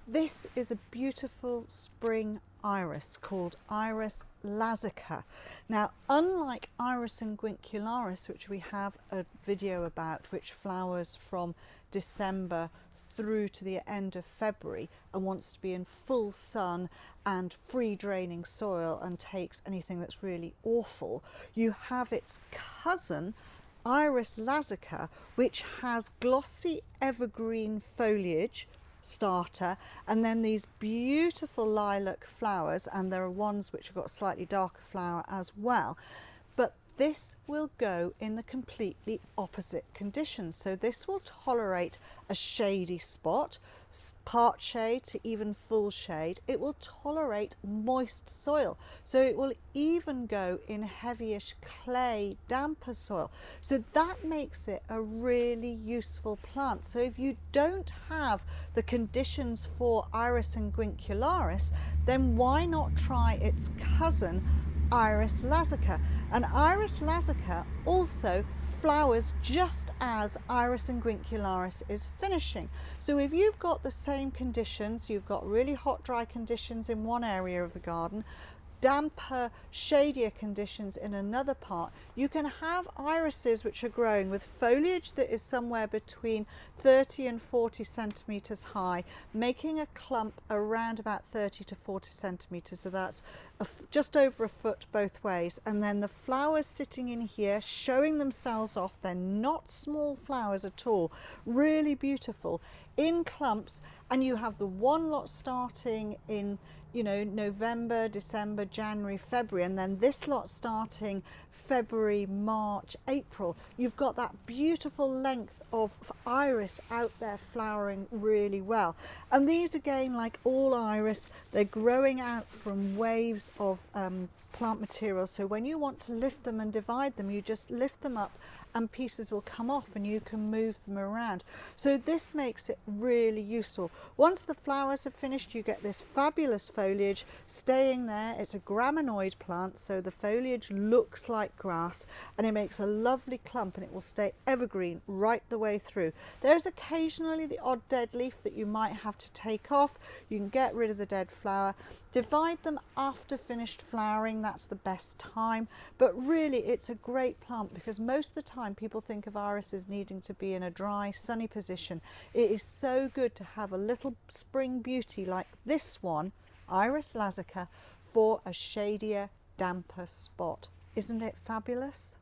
This is a beautiful spring iris called Iris lazica. Now, unlike Iris unguicularis, which we have a video about, which flowers from December through to the end of February and wants to be in full sun and free draining soil and takes anything that's really awful, you have its cousin Iris lazica, which has glossy evergreen foliage starter and then these beautiful lilac flowers, and there are ones which have got a slightly darker flower as well. But this will go in the completely opposite conditions. So this will tolerate a shady spot, part shade to even full shade. It will tolerate moist soil. So it will even go in heavyish clay, damper soil. So that makes it a really useful plant. So if you don't have the conditions for Iris unguicularis, then why not try its cousin Iris lazica? And Iris lazica also flowers just as Iris unguicularis is finishing. So if you've got the same conditions, you've got really hot, dry conditions in one area of the garden, damper, shadier conditions in another part, you can have irises which are growing with foliage that is somewhere between 30 and 40 centimetres high, making a clump around about 30 to 40 centimetres, so that's just over a foot both ways, and then the flowers sitting in here showing themselves off. They're not small flowers at all, really beautiful in clumps, and you have the one lot starting in November, December, January, February, and then this lot starting February, March, April. You've got that beautiful length of iris out there flowering really well. And these, again, like all iris, they're growing out from waves of plant material. So when you want to lift them and divide them, you just lift them up and pieces will come off and you can move them around. So this makes it really useful. Once the flowers are finished, you get this fabulous foliage staying there. It's a graminoid plant, so the foliage looks like grass and it makes a lovely clump, and it will stay evergreen right the way through. There's occasionally the odd dead leaf that you might have to take off. You can get rid of the dead flower. Divide them after finished flowering, that's the best time. But really it's a great plant because most of the time people think of irises needing to be in a dry, sunny position. It is so good to have a little spring beauty like this one, Iris lazica, for a shadier, damper spot. Isn't it fabulous?